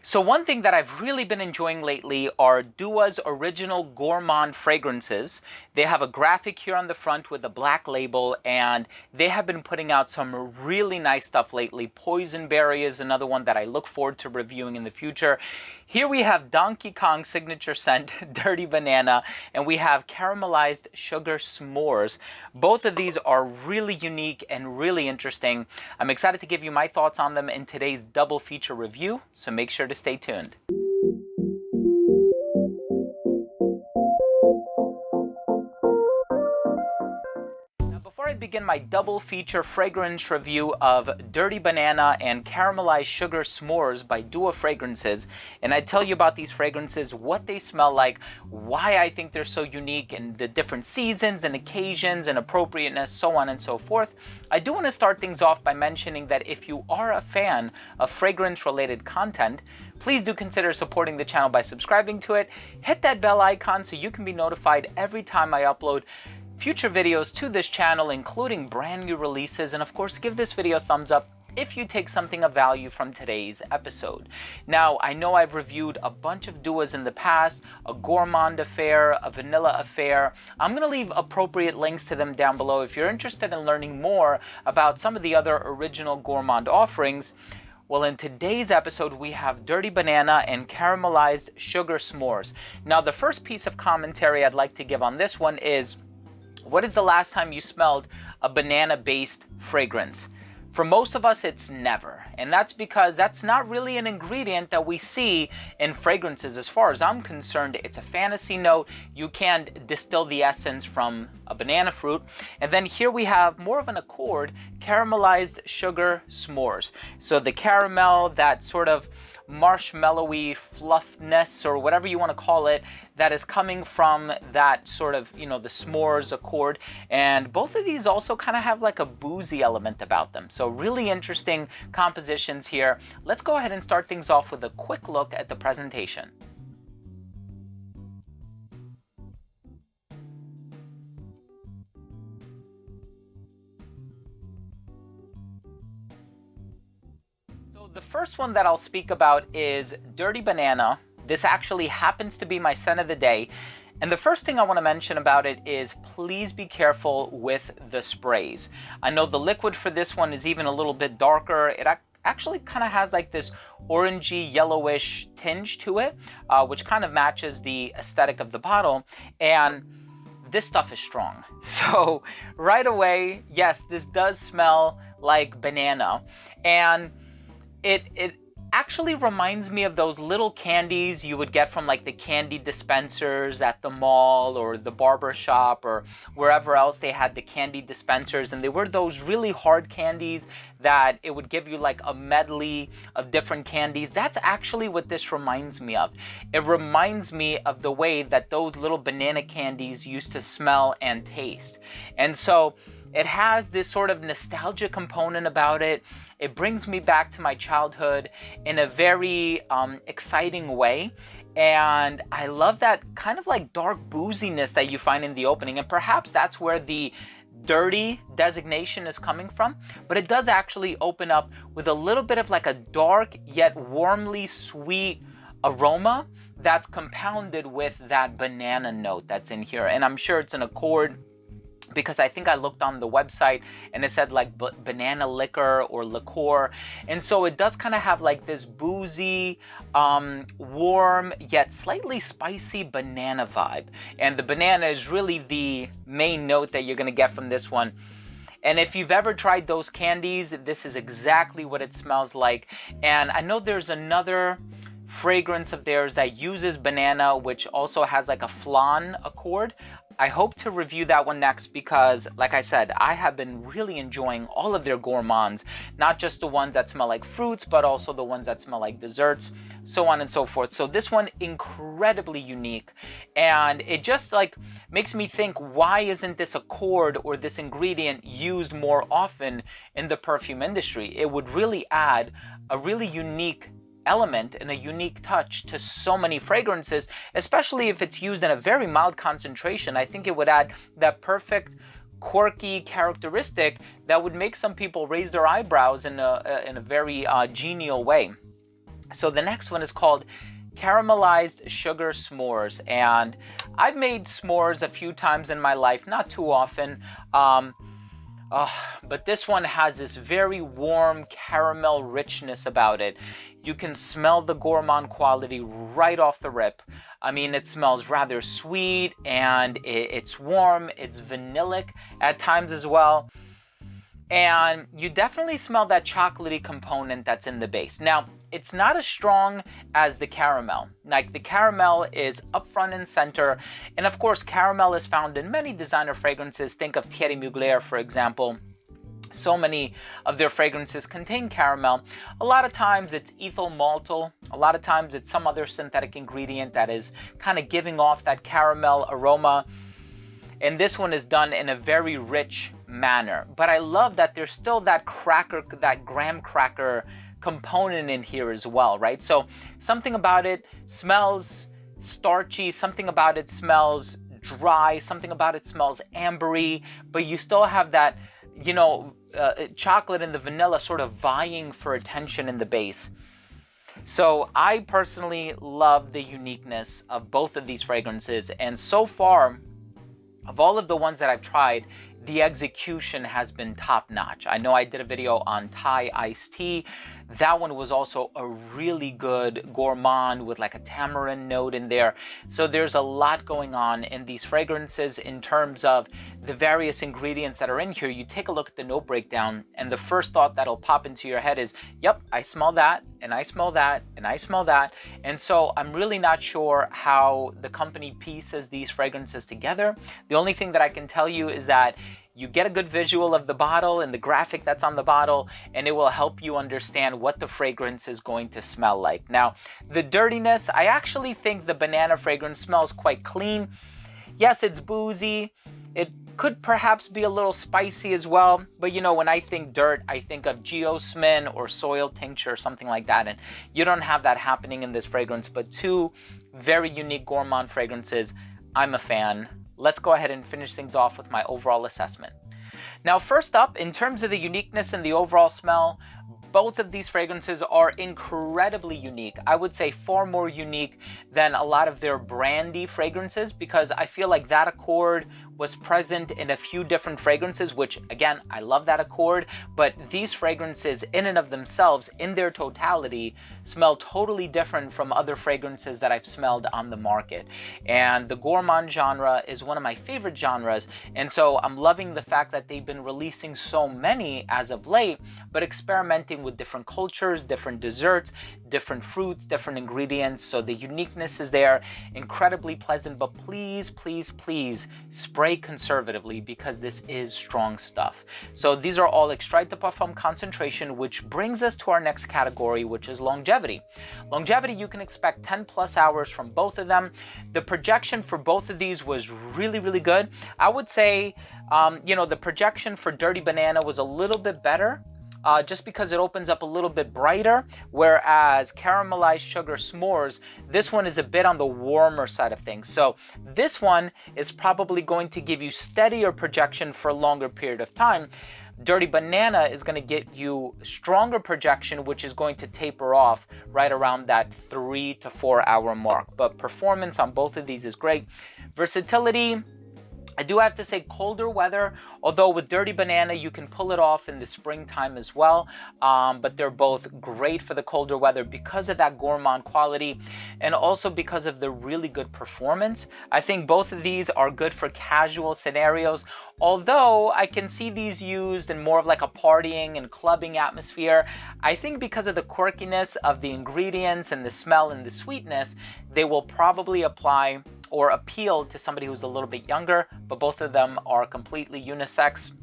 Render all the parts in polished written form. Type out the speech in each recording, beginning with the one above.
So one thing that I've really been enjoying lately are Dua's original Gourmand fragrances. They have a graphic here on the front with a black label, and they have been putting out some really nice stuff lately. Poisonberry is another one that I look forward to reviewing in the future. Here we have Donkey Kong signature scent, Dirty Banana, and we have Caramelized Sugar S'mores. Both of these are really unique and really interesting. I'm excited to give you my thoughts on them in today's double feature review, so make sure to stay tuned. Before I begin my double feature fragrance review of Dirty Banana and Caramelized Sugar S'mores by Dua Fragrances, and I tell you about these fragrances, what they smell like, why I think they're so unique, and the different seasons and occasions and appropriateness, so on and so forth, I do want to start things off by mentioning that if you are a fan of fragrance-related content, please do consider supporting the channel by subscribing to it. Hit that bell icon so you can be notified every time I upload future videos to this channel, including brand new releases, and of course give this video a thumbs up if you take something of value from today's episode. Now, I know I've reviewed a bunch of Duas in the past, a Gourmand affair, a vanilla affair. I'm going to leave appropriate links to them down below if you're interested in learning more about some of the other original Gourmand offerings. Well, in today's episode, we have Dirty Banana and Caramelized Sugar S'mores. Now, the first piece of commentary I'd like to give on this one is, what is the last time you smelled a banana-based fragrance? For most of us, it's never. And that's because that's not really an ingredient that we see in fragrances. As far as I'm concerned, it's a fantasy note. You can't distill the essence from a banana fruit. And then here we have more of an accord, Caramelized Sugar S'mores. So the caramel, that sort of marshmallowy fluffness, or whatever you want to call it, that is coming from that sort of, the s'mores accord. And both of these also kind of have like a boozy element about them. So really interesting compositions here. Let's go ahead and start things off with a quick look at the presentation. The first one that I'll speak about is Dirty Banana. This actually happens to be my scent of the day. And the first thing I want to mention about it is please be careful with the sprays. I know the liquid for this one is even a little bit darker. It actually kind of has like this orangey yellowish tinge to it, which kind of matches the aesthetic of the bottle. And this stuff is strong. So right away, yes, this does smell like banana. And it actually reminds me of those little candies you would get from like the candy dispensers at the mall or the barber shop or wherever else they had the candy dispensers, and they were those really hard candies that it would give you like a medley of different candies. That's actually what this reminds me of. It reminds me of the way that those little banana candies used to smell and taste. And so it has this sort of nostalgia component about it. It brings me back to my childhood in a very exciting way. And I love that kind of like dark booziness that you find in the opening. And perhaps that's where the dirty designation is coming from. But it does actually open up with a little bit of like a dark yet warmly sweet aroma that's compounded with that banana note that's in here. And I'm sure it's an accord, because I think I looked on the website and it said like banana liquor or liqueur. And so it does kind of have like this boozy, warm, yet slightly spicy banana vibe. And the banana is really the main note that you're going to get from this one. And if you've ever tried those candies, this is exactly what it smells like. And I know there's another fragrance of theirs that uses banana, which also has like a flan accord. I hope to review that one next because, like I said, I have been really enjoying all of their gourmands, not just the ones that smell like fruits, but also the ones that smell like desserts, so on and so forth. So this one, incredibly unique, and it just like makes me think, why isn't this accord or this ingredient used more often in the perfume industry? It would really add a really unique element and a unique touch to so many fragrances, especially if it's used in a very mild concentration. I think it would add that perfect quirky characteristic that would make some people raise their eyebrows in a very genial way. So the next one is called Caramelized Sugar S'mores, and I've made s'mores a few times in my life, not too often, but this one has this very warm caramel richness about it. You can smell the Gourmand quality right off the rip. I mean, it smells rather sweet, and it's warm, it's vanillic at times as well. And you definitely smell that chocolatey component that's in the base. Now, it's not as strong as the caramel. Like, the caramel is up front and center. And of course, caramel is found in many designer fragrances. Think of Thierry Mugler, for example. So many of their fragrances contain caramel. A lot of times it's ethyl maltol. A lot of times it's some other synthetic ingredient that is kind of giving off that caramel aroma. And this one is done in a very rich manner. But I love that there's still that cracker, that graham cracker component in here as well, right? So something about it smells starchy, something about it smells dry, something about it smells ambery, but you still have that, chocolate and the vanilla sort of vying for attention in the base. So I personally love the uniqueness of both of these fragrances, and so far, of all of the ones that I've tried, the execution has been top notch. I know I did a video on Thai iced tea. That one was also a really good gourmand with like a tamarind note in there. So there's a lot going on in these fragrances in terms of the various ingredients that are in here. You take a look at the note breakdown, and the first thought that'll pop into your head is, yep, I smell that, and I smell that, and I smell that. And so I'm really not sure how the company pieces these fragrances together. The only thing that I can tell you is that you get a good visual of the bottle and the graphic that's on the bottle, and it will help you understand what the fragrance is going to smell like. Now, the dirtiness, I actually think the banana fragrance smells quite clean. Yes, it's boozy. It could perhaps be a little spicy as well, but when I think dirt, I think of geosmin or soil tincture or something like that, and you don't have that happening in this fragrance, but two very unique gourmand fragrances. I'm a fan. Let's go ahead and finish things off with my overall assessment. Now, first up, in terms of the uniqueness and the overall smell, both of these fragrances are incredibly unique. I would say far more unique than a lot of their brandy fragrances, because I feel like that accord was present in a few different fragrances, which again, I love that accord, but these fragrances in and of themselves, in their totality, smell totally different from other fragrances that I've smelled on the market. And the gourmand genre is one of my favorite genres, and so I'm loving the fact that they've been releasing so many as of late, but experimenting with different cultures, different desserts, different fruits, different ingredients. So the uniqueness is there, incredibly pleasant, but please, please, please spray conservatively, because this is strong stuff. So these are all extrait de parfum concentration, which brings us to our next category, which is longevity. Longevity, you can expect 10 plus hours from both of them. The projection for both of these was really, really good. I would say, the projection for Dirty Banana was a little bit better. Just because it opens up a little bit brighter, whereas Caramelized Sugar S'mores, this one is a bit on the warmer side of things. So this one is probably going to give you steadier projection for a longer period of time. Dirty Banana is going to get you stronger projection, which is going to taper off right around that 3 to 4 hour mark. But performance on both of these is great. Versatility, I do have to say colder weather, although with Dirty Banana you can pull it off in the springtime as well, but they're both great for the colder weather because of that gourmand quality and also because of the really good performance. I think both of these are good for casual scenarios, although I can see these used in more of like a partying and clubbing atmosphere. I think because of the quirkiness of the ingredients and the smell and the sweetness, they will probably apply or appeal to somebody who's a little bit younger, but both of them are completely unisex.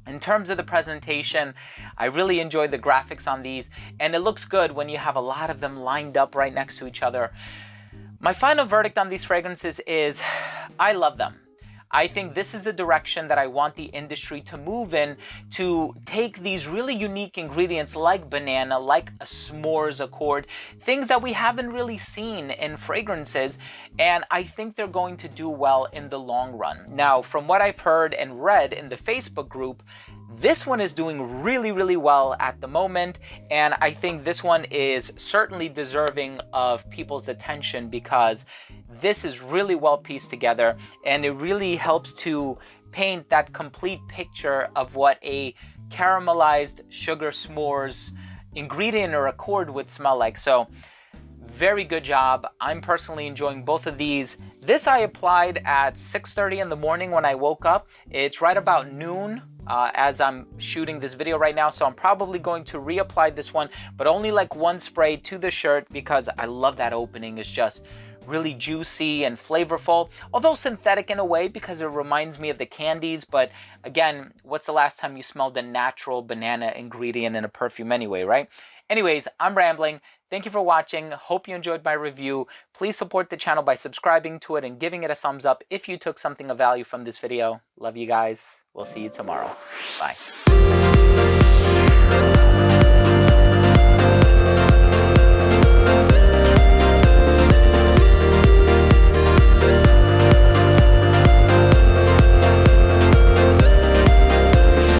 In terms of the presentation, I really enjoy the graphics on these, and it looks good when you have a lot of them lined up right next to each other. My final verdict on these fragrances is, I love them. I think this is the direction that I want the industry to move in, to take these really unique ingredients like banana, like a s'mores accord, things that we haven't really seen in fragrances, and I think they're going to do well in the long run. Now, from what I've heard and read in the Facebook group, This one is doing really, really well at the moment, and I think this one is certainly deserving of people's attention because this is really well pieced together, and it really helps to paint that complete picture of what a caramelized sugar s'mores ingredient or accord would smell like. So very good job. I'm personally enjoying both of these. This I applied at 6:30 in the morning when I woke up. It's right about noon as I'm shooting this video right now, so I'm probably going to reapply this one, but only like one spray to the shirt because I love that opening. It's just really juicy and flavorful, although synthetic in a way because it reminds me of the candies. But again, what's the last time you smelled a natural banana ingredient in a perfume anyway, right? Anyways, I'm rambling. Thank you for watching. Hope you enjoyed my review. Please support the channel by subscribing to it and giving it a thumbs up if you took something of value from this video. Love you guys. We'll see you tomorrow. Bye.